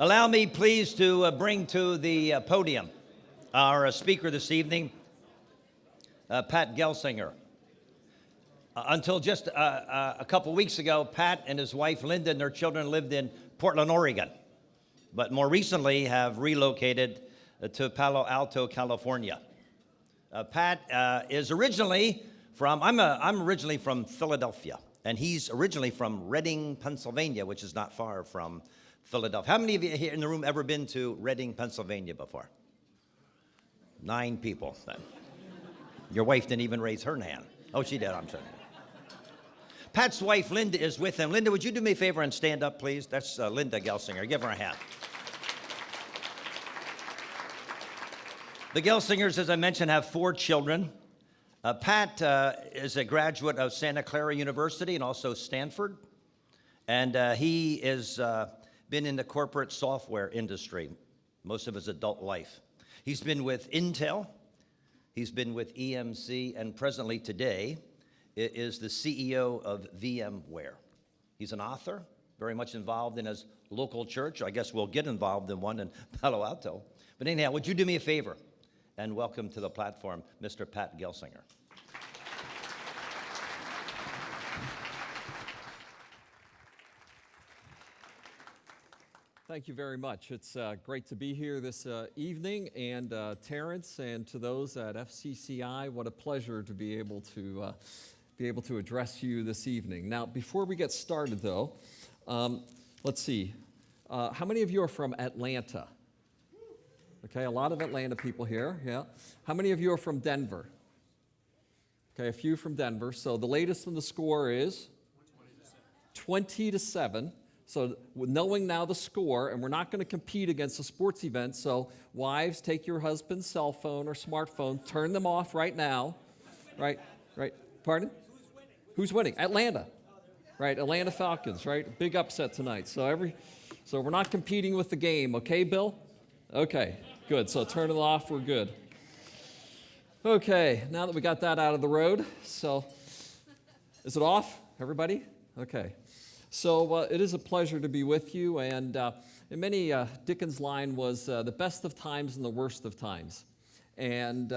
Allow me, please, to bring to the podium our speaker this evening, Pat Gelsinger. Until just a couple weeks ago, Pat and his wife, Linda, and their children lived in Portland, Oregon, but more recently have relocated to Palo Alto, California. Pat is originally from, I'm originally from Philadelphia, and he's originally from Reading, Pennsylvania, which is not far from Philadelphia. How many of you here in the room ever been to Reading, Pennsylvania before? 9 people. Your wife didn't even raise her hand. Oh, she did, I'm sorry. Pat's wife, Linda, is with him. Linda, would you do me a favor and stand up, please? That's Linda Gelsinger. Give her a hand. The Gelsingers, as I mentioned, have 4 children. Pat is a graduate of Santa Clara University and also Stanford. And he has been in the corporate software industry most of his adult life. He's been with Intel. He's been with EMC, and presently today is the CEO of Vmware. He's an author, very much involved in his local church. I guess we'll get involved in one in Palo Alto. But anyhow, would you do me a favor and welcome to the platform Mr. Pat Gelsinger. Thank you very much. It's great to be here this evening, and Terrence, and to those at FCCI, what a pleasure to be able to address you this evening. Now, before we get started, though, let's see. How many of you are from Atlanta? Okay, a lot of Atlanta people here. Yeah. How many of you are from Denver? Okay, a few from Denver. So the latest in the score is 20-7. So knowing now the score, and we're not going to compete against a sports event, so wives, take your husband's cell phone or smartphone, turn them off right now. Right? Pardon? Who's winning? Atlanta. Right, Atlanta Falcons, right? Big upset tonight. So we're not competing with the game, okay, Bill? Okay, good. So turn it off, we're good. Okay, now that we got that out of the road, so is it off, everybody? Okay. So it is a pleasure to be with you, and in many, Dickens' line was the best of times and the worst of times. And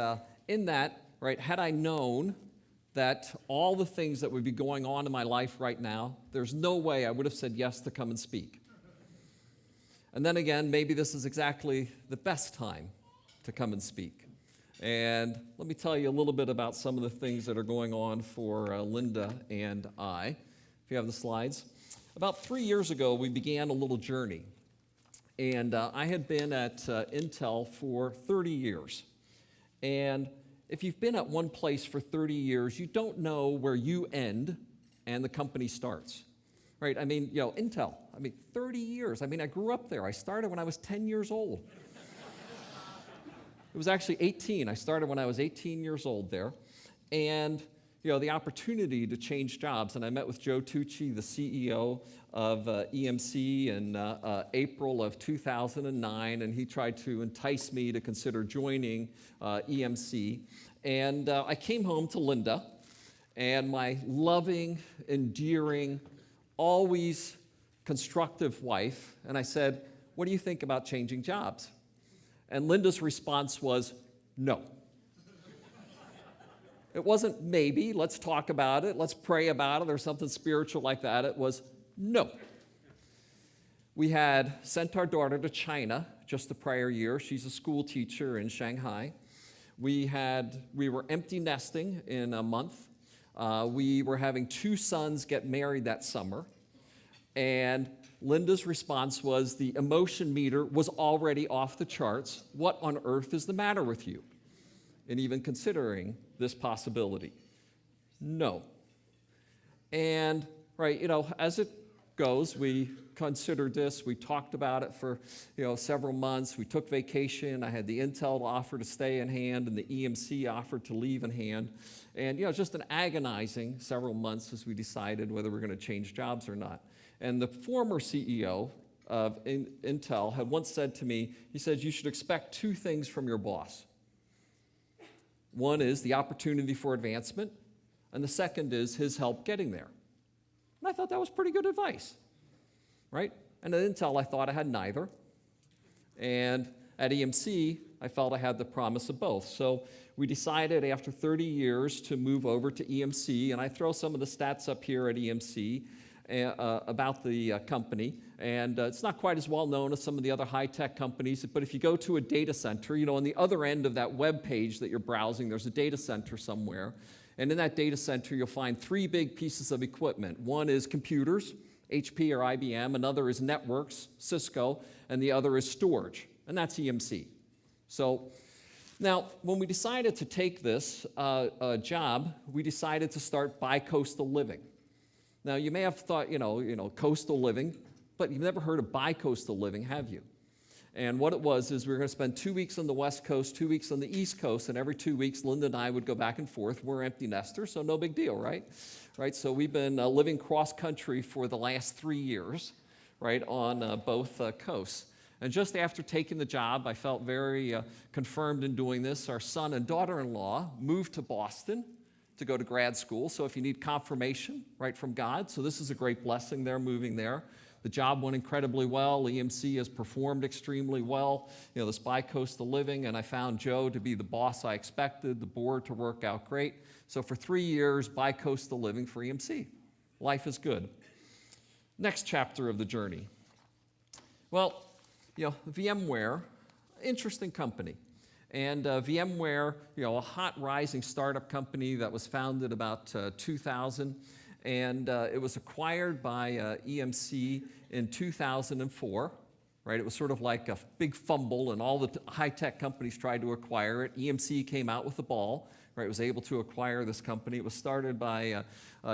in that, right, had I known that all the things that would be going on in my life right now, there's no way I would have said yes to come and speak. And then again, maybe this is exactly the best time to come and speak. And let me tell you a little bit about some of the things that are going on for Linda and I. If you have the slides. About 3 years ago, we began a little journey. And I had been at Intel for 30 years. And if you've been at one place for 30 years, you don't know where you end and the company starts. Right? I mean, Intel, 30 years. I grew up there. I started when I was 10 years old. It was actually 18. I started when I was 18 years old there. And the opportunity to change jobs. And I met with Joe Tucci, the CEO of EMC, in April of 2009, and he tried to entice me to consider joining EMC. And I came home to Linda, and my loving, endearing, always constructive wife, and I said, "What do you think about changing jobs?" And Linda's response was, "No." It wasn't maybe, let's talk about it, let's pray about it, or something spiritual like that. It was no. We had sent our daughter to China just the prior year. She's a school teacher in Shanghai. We were empty nesting in a month. We were having 2 sons get married that summer. And Linda's response was the emotion meter was already off the charts. What on earth is the matter with you? And even considering this possibility. No. And, right, as it goes, we considered this. We talked about it for, several months. We took vacation. I had the Intel offer to stay in hand and the EMC offer to leave in hand. And, just an agonizing several months as we decided whether we're going to change jobs or not. And the former CEO of Intel had once said to me, he said, "You should expect 2 things from your boss. One is the opportunity for advancement, and the second is his help getting there." And I thought that was pretty good advice, right? And at Intel, I thought I had neither. And at EMC, I felt I had the promise of both. So we decided after 30 years to move over to EMC, and I throw some of the stats up here at EMC about the company. And it's not quite as well known as some of the other high-tech companies, but if you go to a data center, on the other end of that web page that you're browsing, there's a data center somewhere. And in that data center, you'll find three big pieces of equipment. One is computers, HP or IBM, another is networks, Cisco, and the other is storage, and that's EMC. So now, when we decided to take this job, we decided to start bi-coastal living. Now, you may have thought, coastal living, but you've never heard of bi-coastal living, have you? And what it was is we were going to spend 2 weeks on the West Coast, 2 weeks on the East Coast, and every 2 weeks, Linda and I would go back and forth. We're empty nesters, so no big deal, right? So we've been living cross-country for the last 3 years, right, on both coasts. And just after taking the job, I felt very confirmed in doing this. Our son and daughter-in-law moved to Boston to go to grad school. So if you need confirmation, right, from God, so this is a great blessing. They're moving there. The job went incredibly well. EMC has performed extremely well, this bi-coastal living, and I found Joe to be the boss I expected, the board to work out great. So for 3 years, bi-coastal living for EMC. Life is good. Next chapter of the journey. Well, VMware, interesting company. And VMware, a hot rising startup company that was founded about 2000. And it was acquired by EMC in 2004, right? It was sort of like a big fumble, and all the high-tech companies tried to acquire it. EMC came out with the ball, right? It was able to acquire this company. It was started by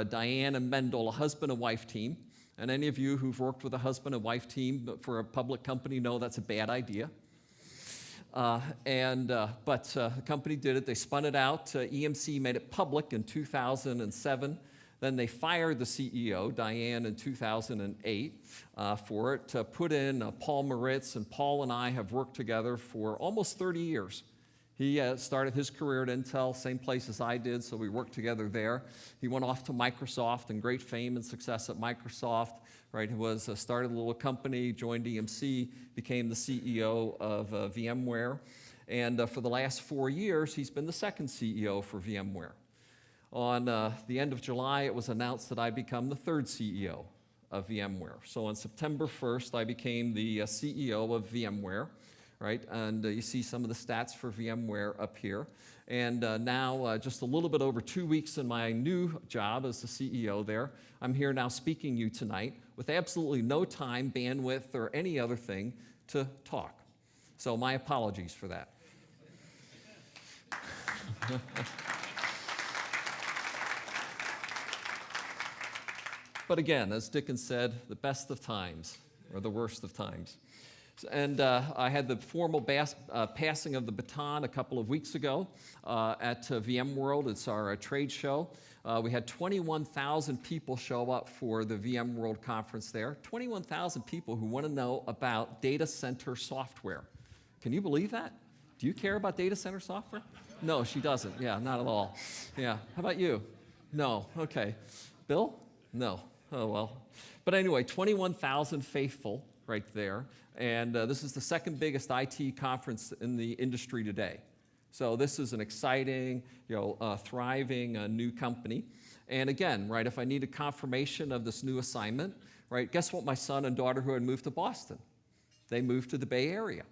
Diane and Mendel, a husband and wife team. And any of you who've worked with a husband and wife team for a public company know that's a bad idea. But the company did it. They spun it out. EMC made it public in 2007. Then they fired the CEO, Diane, in 2008 for it, to put in Paul Moritz, and Paul and I have worked together for almost 30 years. He started his career at Intel, same place as I did, so we worked together there. He went off to Microsoft, and great fame and success at Microsoft, right? He started a little company, joined EMC, became the CEO of VMware, and for the last 4 years, he's been the second CEO for VMware. On the end of July, it was announced that I'd become the third CEO of VMware. So on September 1st, I became the CEO of VMware, right? And you see some of the stats for VMware up here. And now, just a little bit over 2 weeks in my new job as the CEO there, I'm here now speaking to you tonight with absolutely no time, bandwidth, or any other thing to talk. So my apologies for that. But again, as Dickens said, the best of times or the worst of times. And I had the formal passing of the baton a couple of weeks ago at VMworld. It's our trade show. We had 21,000 people show up for the VMworld conference there. 21,000 people who want to know about data center software. Can you believe that? Do you care about data center software? No, she doesn't. Yeah, not at all. Yeah. How about you? No. Okay. Bill? No. Oh, well. But anyway, 21,000 faithful right there. And this is the second biggest IT conference in the industry today. So this is an exciting, thriving new company. And again, right, if I need a confirmation of this new assignment, right, guess what my son and daughter who had moved to Boston? They moved to the Bay Area.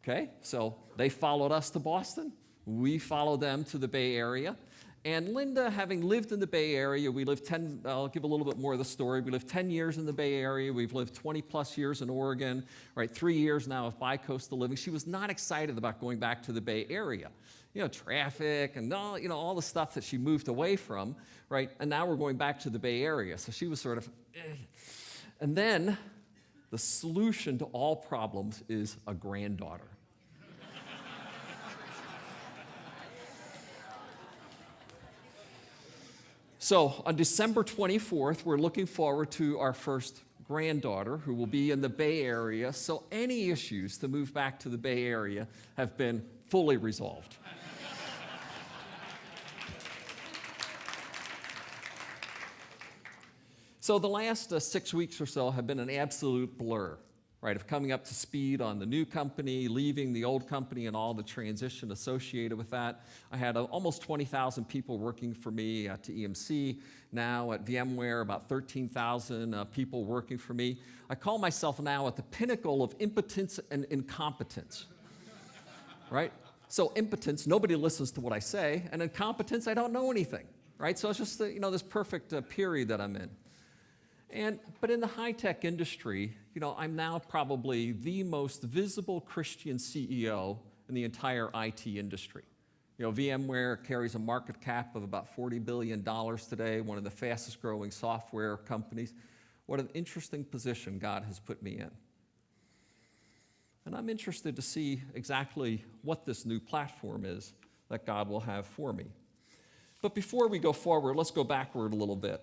Okay, so they followed us to Boston. We followed them to the Bay Area. And Linda, having lived in the Bay Area, I'll give a little bit more of the story. We lived 10 years in the Bay Area. We've lived 20 plus years in Oregon, right? 3 years now of bi-coastal living. She was not excited about going back to the Bay Area. Traffic and all the stuff that she moved away from, right? And now we're going back to the Bay Area. So she was sort of, And then the solution to all problems is a granddaughter. So on December 24th, we're looking forward to our first granddaughter who will be in the Bay Area. So any issues to move back to the Bay Area have been fully resolved. So the last 6 weeks or so have been an absolute blur right, of coming up to speed on the new company, leaving the old company, and all the transition associated with that. I had almost 20,000 people working for me at EMC. Now at Vmware, about 13,000 people working for me. I call myself now at the pinnacle of impotence and incompetence, right? So impotence, nobody listens to what I say, and incompetence, I don't know anything, right? So it's just this perfect period that I'm in. But in the high-tech industry, I'm now probably the most visible Christian CEO in the entire IT industry. VMware carries a market cap of about $40 billion today, one of the fastest growing software companies. What an interesting position God has put me in. And I'm interested to see exactly what this new platform is that God will have for me. But before we go forward, let's go backward a little bit.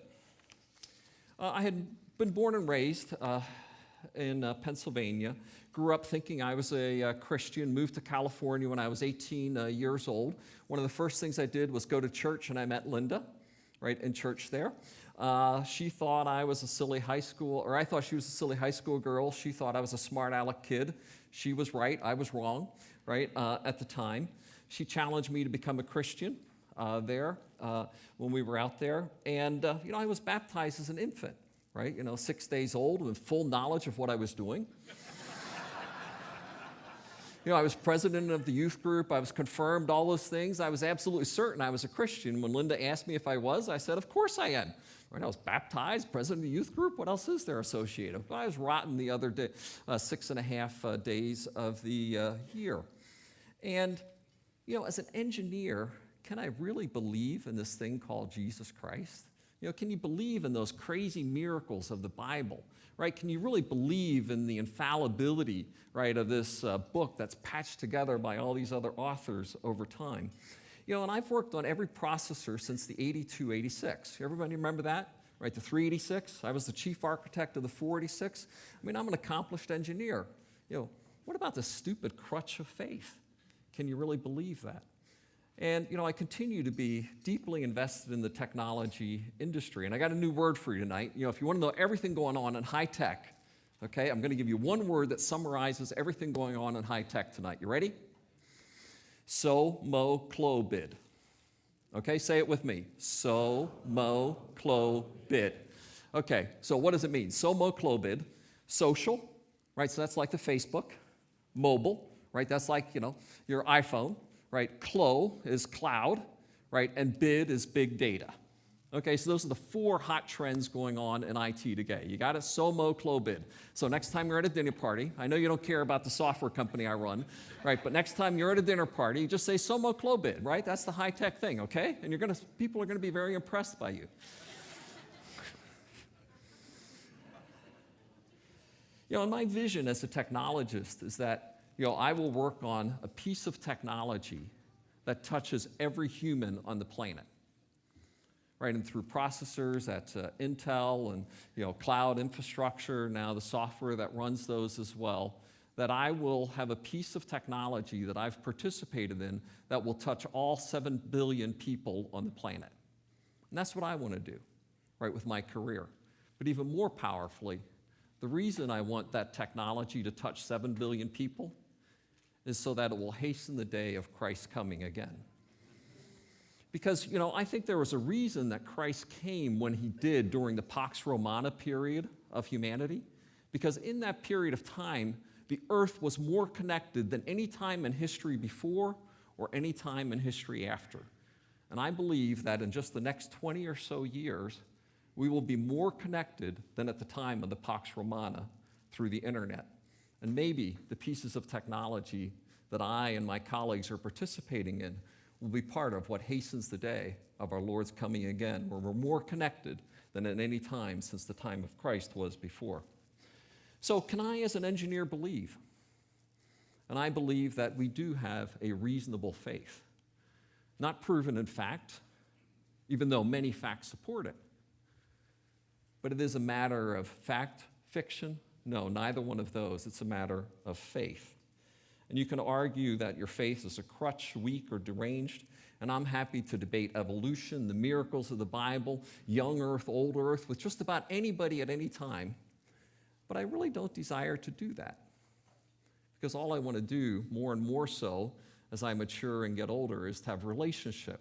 I had been born and raised in Pennsylvania, grew up thinking I was a Christian, moved to California when I was 18 years old. One of the first things I did was go to church, and I met Linda, right, in church there. She thought I was a silly high school, or I thought she was a silly high school girl. She thought I was a smart aleck kid. She was right, I was wrong, right, at the time. She challenged me to become a Christian there when we were out there. And, I was baptized as an infant, right? 6 days old with full knowledge of what I was doing. I was president of the youth group. I was confirmed, all those things. I was absolutely certain I was a Christian. When Linda asked me if I was, I said, of course I am. Right? I was baptized, president of the youth group. What else is there associated? But I was rotten the other day, 6.5 days of the year. And, as an engineer, can I really believe in this thing called Jesus Christ? Can you believe in those crazy miracles of the Bible, right? Can you really believe in the infallibility, right, of this book that's patched together by all these other authors over time? And I've worked on every processor since the 8286. Everybody remember that? Right, the 386? I was the chief architect of the 486. I'm an accomplished engineer. What about the stupid crutch of faith? Can you really believe that? And, I continue to be deeply invested in the technology industry. And I got a new word for you tonight. If you want to know everything going on in high tech, okay, I'm going to give you one word that summarizes everything going on in high tech tonight. You ready? So-mo-clo-bid. Okay, say it with me. So-mo-clo-bid. Okay, so what does it mean? So-mo-clo-bid. Social, right? So that's like the Facebook. Mobile, right? That's like, your iPhone. Right, clo is cloud, right, and bid is big data. Okay, so those are the 4 hot trends going on in IT today. You got it? So-mo, clo, bid. So next time you're at a dinner party, I know you don't care about the software company I run, right, but next time you're at a dinner party, just say so-mo, clo, bid, right? That's the high-tech thing, okay? And people are going to be very impressed by you. And my vision as a technologist is that I will work on a piece of technology that touches every human on the planet, right? And through processors at Intel and cloud infrastructure, now the software that runs those as well, that I will have a piece of technology that I've participated in that will touch all 7 billion people on the planet. And that's what I want to do, right, with my career. But even more powerfully, the reason I want that technology to touch 7 billion people is so that it will hasten the day of Christ coming again. Because, I think there was a reason that Christ came when he did during the Pax Romana period of humanity. Because in that period of time, the earth was more connected than any time in history before or any time in history after. And I believe that in just the next 20 or so years, we will be more connected than at the time of the Pax Romana through the internet. And maybe the pieces of technology that I and my colleagues are participating in will be part of what hastens the day of our Lord's coming again, where we're more connected than at any time since the time of Christ was before. So can I, as an engineer, believe? And I believe that we do have a reasonable faith. Not proven in fact, even though many facts support it. But it is a matter of fact, fiction. No, neither one of those. It's a matter of faith. And you can argue that your faith is a crutch, weak, or deranged. And I'm happy to debate evolution, the miracles of the Bible, young earth, old earth, with just about anybody at any time. But I really don't desire to do that, because all I want to do more and more so as I mature and get older is to have relationship,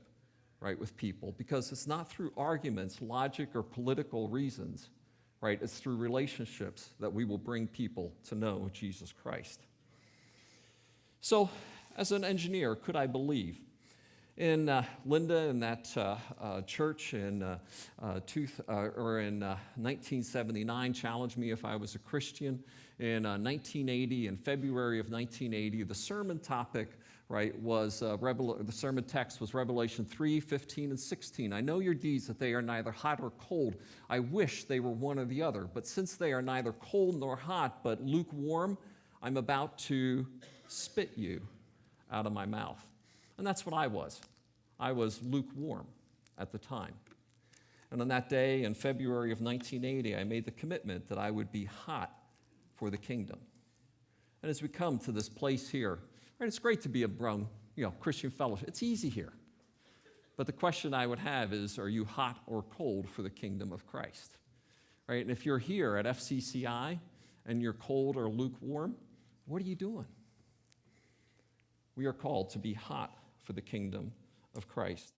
right, with people, because it's not through arguments, logic, or political reasons, right? It's through relationships that we will bring people to know Jesus Christ. So, as an engineer, could I believe? In Linda, in that church in 1979, challenged me if I was a Christian. In 1980, in February of 1980, the sermon topic, right, was the sermon text was Revelation 3, 15, and 16. I know your deeds, that they are neither hot or cold. I wish they were one or the other. But since they are neither cold nor hot, but lukewarm, I'm about to spit you out of my mouth. And that's what I was. I was lukewarm at the time. And on that day in February of 1980, I made the commitment that I would be hot for the kingdom. And as we come to this place here, right, it's great to be around, Christian fellowship. It's easy here. But the question I would have is, are you hot or cold for the kingdom of Christ? Right? And if you're here at FCCI and you're cold or lukewarm, what are you doing? We are called to be hot for the kingdom of Christ.